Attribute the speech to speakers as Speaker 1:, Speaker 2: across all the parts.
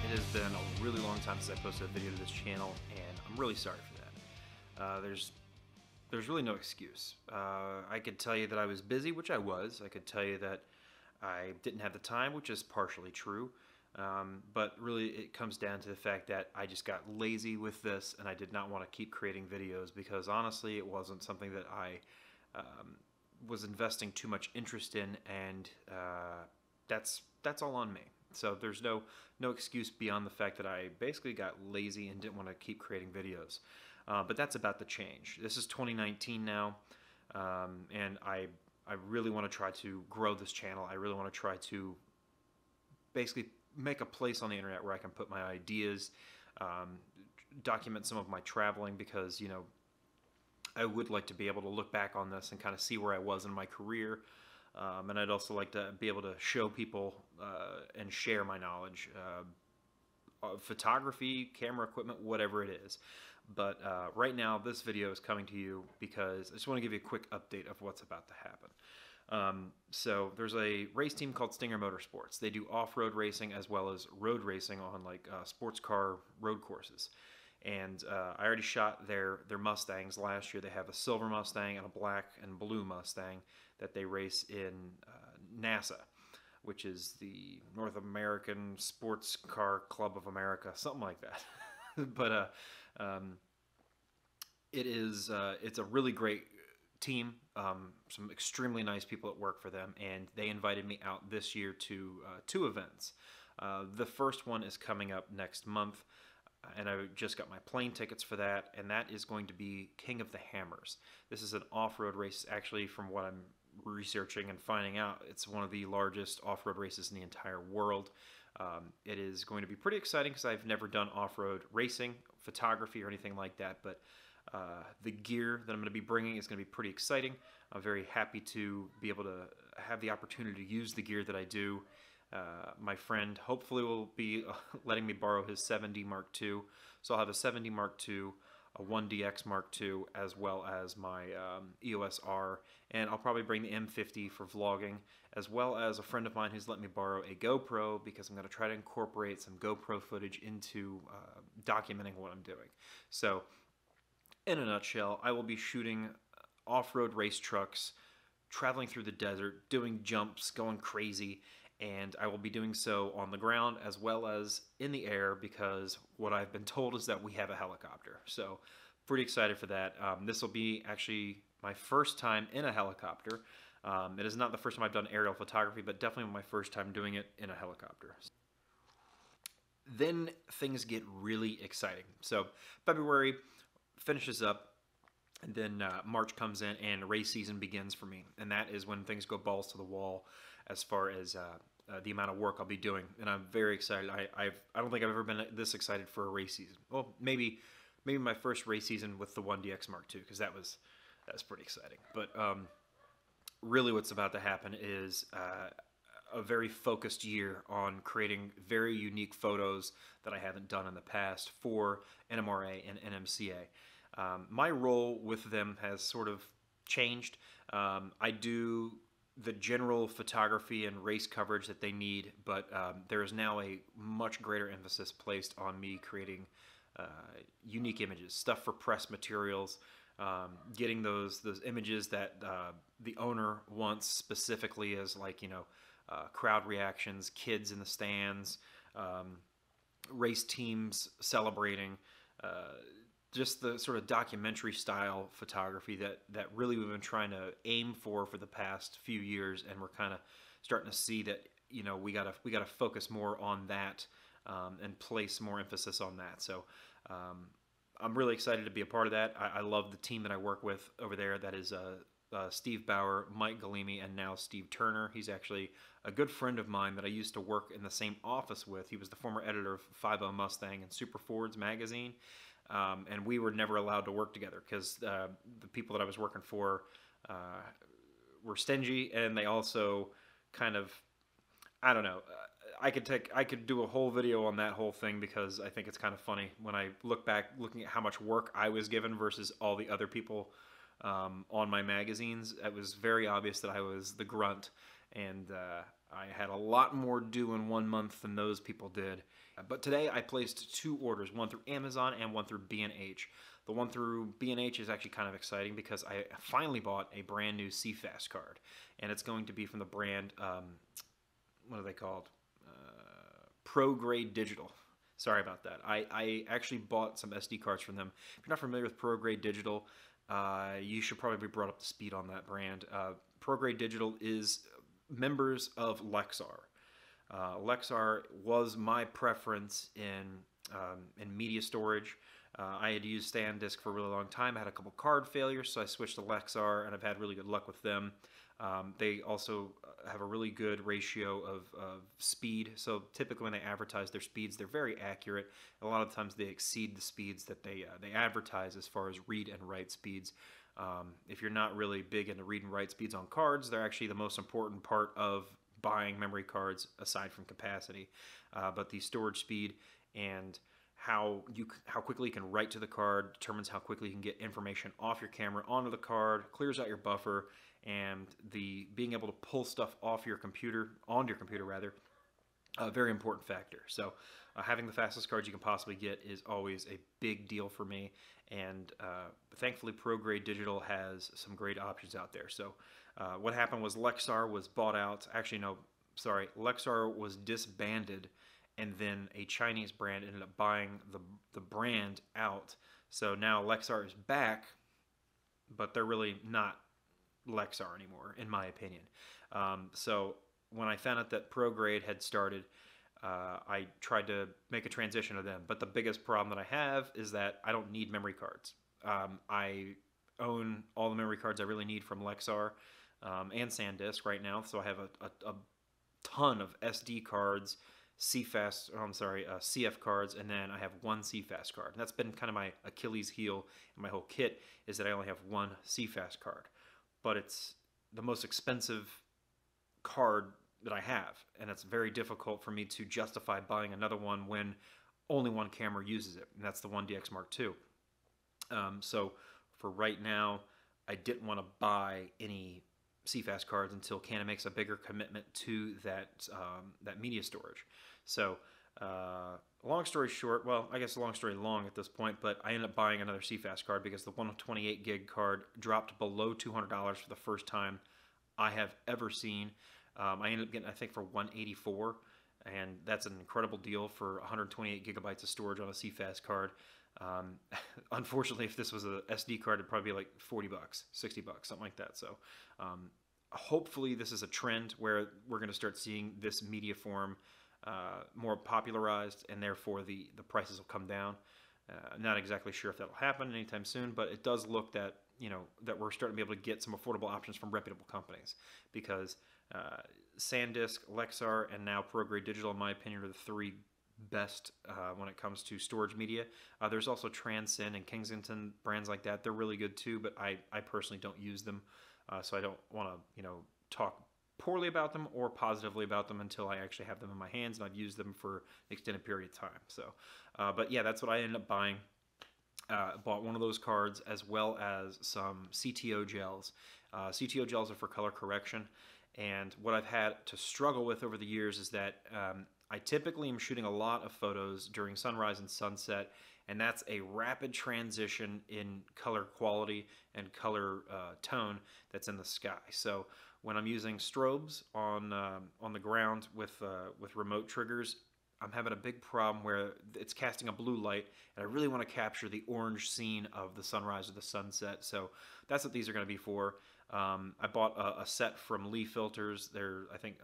Speaker 1: It has been a really long time since I posted a video to this channel, and I'm really sorry for that. There's really no excuse. I could tell you that I was busy, which I was. I could tell you that I didn't have the time, which is partially true. But really it comes down to the fact that I just got lazy with this, and I did not want to keep creating videos because honestly it wasn't something that I was investing too much interest in, and that's all on me. So there's no excuse beyond the fact that I basically got lazy and didn't want to keep creating videos. But that's about to change. This is 2019 now, and I really want to try to grow this channel. I really want to try to basically make a place on the internet where I can put my ideas, document some of my traveling, because, you know, I would like to be able to look back on this and kind of see where I was in my career. And I'd also like to be able to show people and share my knowledge of photography, camera equipment, whatever it is. But right now, this video is coming to you because I just want to give you a quick update of what's about to happen. So there's a race team called Stinger Motorsports. They do off-road racing as well as road racing on like sports car road courses. And I already shot their Mustangs last year. They have a silver Mustang and a black and blue Mustang that they race in NASA, which is the North American Sports Car Club of America, something like that. But it's a really great team, some extremely nice people that work for them, and they invited me out this year to two events. The first one is coming up next month, and I just got my plane tickets for that, and that is going to be King of the Hammers. This is an off-road race. Actually, from what I'm researching and finding out, it's one of the largest off-road races in the entire world. It is going to be pretty exciting because I've never done off-road racing, photography, or anything like that, but the gear that I'm going to be bringing is going to be pretty exciting. I'm very happy to be able to have the opportunity to use the gear that I do. My friend hopefully will be letting me borrow his 7D Mark II, so I'll have a 7D Mark II, a 1DX Mark II, as well as my EOS R, and I'll probably bring the M50 for vlogging, as well as a friend of mine who's let me borrow a GoPro because I'm going to try to incorporate some GoPro footage into documenting what I'm doing. So, in a nutshell, I will be shooting off-road race trucks, traveling through the desert, doing jumps, going crazy, and I will be doing so on the ground as well as in the air, because what I've been told is that we have a helicopter. So pretty excited for that. This will be actually my first time in a helicopter. It is not the first time I've done aerial photography, but definitely my first time doing it in a helicopter. Then things get really exciting. So February finishes up, and then March comes in and race season begins for me, and that is when things go balls to the wall as far as the amount of work I'll be doing, and I'm very excited. I don't think I've ever been this excited for a race season. Well, maybe my first race season with the 1DX Mark II, because that was pretty exciting. But really, what's about to happen is a very focused year on creating very unique photos that I haven't done in the past for NMRA and NMCA. My role with them has sort of changed. I do the general photography and race coverage that they need, but there is now a much greater emphasis placed on me creating unique images, stuff for press materials, getting those images that the owner wants specifically, as like, you know, crowd reactions, kids in the stands, race teams celebrating, just the sort of documentary style photography that really we've been trying to aim for the past few years, and we're kind of starting to see that, you know, we gotta focus more on that and place more emphasis on that. So I'm really excited to be a part of that. I love the team that I work with over there. That is Steve Bauer, Mike Galimi, and now Steve Turner. He's actually a good friend of mine that I used to work in the same office with. He was the former editor of 50 Mustang and Super Fords magazine. And we were never allowed to work together because the people that I was working for were stingy, and they also kind of, I don't know, I could do a whole video on that whole thing, because I think it's kind of funny when I look back, looking at how much work I was given versus all the other people on my magazines. It was very obvious that I was the grunt, and I had a lot more due in 1 month than those people did. But today I placed 2 orders, one through Amazon and one through B&H. The one through B&H is actually kind of exciting because I finally bought a brand new CFast card. And it's going to be from the brand, what are they called? ProGrade Digital. Sorry about that. I actually bought some SD cards from them. If you're not familiar with ProGrade Digital, you should probably be brought up to speed on that brand. ProGrade Digital is members of Lexar. Lexar was my preference in media storage. I had used SanDisk for a really long time. I had a couple card failures, so I switched to Lexar, and I've had really good luck with them. They also have a really good ratio of speed. So typically when they advertise their speeds, they're very accurate. A lot of times they exceed the speeds that they advertise as far as read and write speeds. If you're not really big into read and write speeds on cards, they're actually the most important part of buying memory cards aside from capacity. But the storage speed and how quickly you can write to the card determines how quickly you can get information off your camera onto the card, clears out your buffer, and the being able to pull stuff off your computer, onto your computer rather, a very important factor. So having the fastest cards you can possibly get is always a big deal for me, and thankfully ProGrade Digital has some great options out there. So what happened was Lexar was bought out. Actually, no, sorry, Lexar was disbanded, and then a Chinese brand ended up buying the brand out. So now Lexar is back, but they're really not Lexar anymore, in my opinion. So when I found out that ProGrade had started, I tried to make a transition to them. But the biggest problem that I have is that I don't need memory cards. I own all the memory cards I really need from Lexar and SanDisk right now. So I have a ton of SD cards, CF cards, and then I have one CFast card. And that's been kind of my Achilles heel in my whole kit, is that I only have one CFast card. But it's the most expensive card that I have, and it's very difficult for me to justify buying another one when only one camera uses it, and that's the 1DX Mark II. So for right now, I didn't want to buy any CFast cards until Canon makes a bigger commitment to that media storage. So long story short, well, I guess long story long at this point, but I ended up buying another CFast card because the 128 gig card dropped below $200 for the first time I have ever seen. I ended up getting, I think, for $184, and that's an incredible deal for 128 gigabytes of storage on a CFast card. Unfortunately, if this was a SD card, it'd probably be like 40 bucks, 60 bucks, something like that. So hopefully this is a trend where we're going to start seeing this media form more popularized, and therefore the prices will come down. Not exactly sure if that'll happen anytime soon, but it does look that, you know, that we're starting to be able to get some affordable options from reputable companies, because SanDisk, Lexar, and now ProGrade Digital, in my opinion, are the 3 best when it comes to storage media. There's also Transcend and Kensington, brands like that. They're really good too, but I personally don't use them, so I don't want to, you know, talk poorly about them or positively about them until I actually have them in my hands and I've used them for an extended period of time. So, but yeah, that's what I ended up buying. Bought one of those cards as well as some CTO gels. CTO gels are for color correction, and what I've had to struggle with over the years is that I typically am shooting a lot of photos during sunrise and sunset, and that's a rapid transition in color quality and color tone that's in the sky. So when I'm using strobes on the ground with remote triggers, I'm having a big problem where it's casting a blue light, and I really want to capture the orange scene of the sunrise or the sunset. So that's what these are going to be for. I bought a set from Lee Filters. There, I think,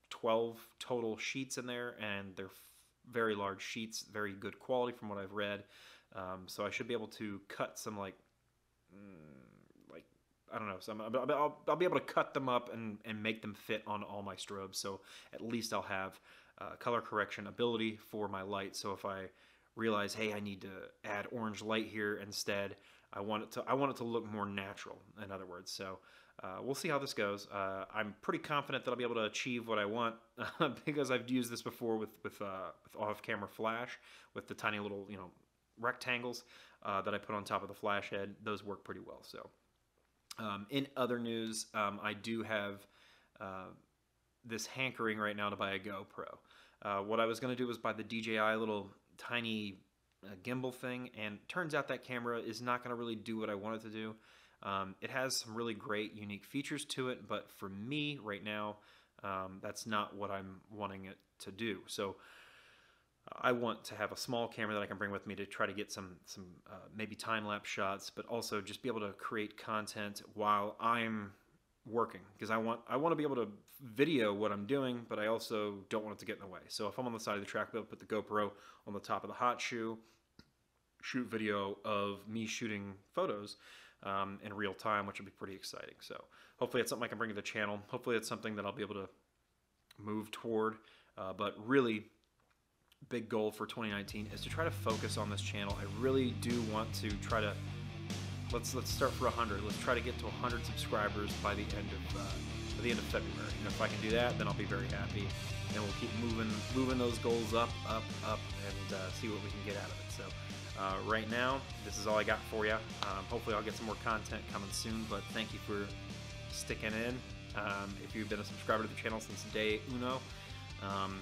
Speaker 1: 12 total sheets in there, and they're very large sheets, very good quality from what I've read. So I should be able to cut some I don't know. So I'll be able to cut them up and make them fit on all my strobes. So at least I'll have color correction ability for my light. So if I realize, hey, I need to add orange light here instead, I want it to look more natural, in other words. So we'll see how this goes. I'm pretty confident that I'll be able to achieve what I want because I've used this before with off-camera flash with the tiny little, you know, rectangles that I put on top of the flash head. Those work pretty well. So in other news, I do have this hankering right now to buy a GoPro. What I was going to do was buy the DJI little tiny gimbal thing, and turns out that camera is not going to really do what I want it to do. It has some really great unique features to it, but for me right now, that's not what I'm wanting it to do. So I want to have a small camera that I can bring with me to try to get some maybe time-lapse shots, but also just be able to create content while I'm working, because I want to be able to video what I'm doing, but I also don't want it to get in the way. So if I'm on the side of the track, I'll be able to put the GoPro on the top of the hot shoe, shoot video of me shooting photos in real time, which will be pretty exciting. So hopefully it's something I can bring to the channel. Hopefully it's something that I'll be able to move toward, but really big goal for 2019 is to try to focus on this channel. I really do want to try to let's start for 100. Let's try to get to 100 subscribers by the end of February. And if I can do that, then I'll be very happy, and we'll keep moving those goals up, and see what we can get out of it. So right now, this is all I got for you. Hopefully I'll get some more content coming soon, but thank you for sticking in. If you've been a subscriber to the channel since day uno, I'm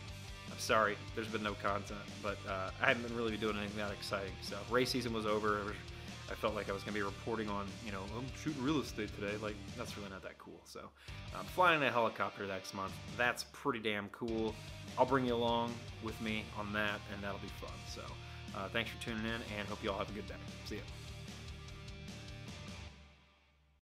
Speaker 1: sorry there's been no content, but I haven't been really doing anything that exciting. So race season was over. I felt like I was going to be reporting on, I'm shooting real estate today. Like, that's really not that cool. So flying in a helicopter next month, that's pretty damn cool. I'll bring you along with me on that, and that'll be fun. So thanks for tuning in, and hope you all have a good day. See ya.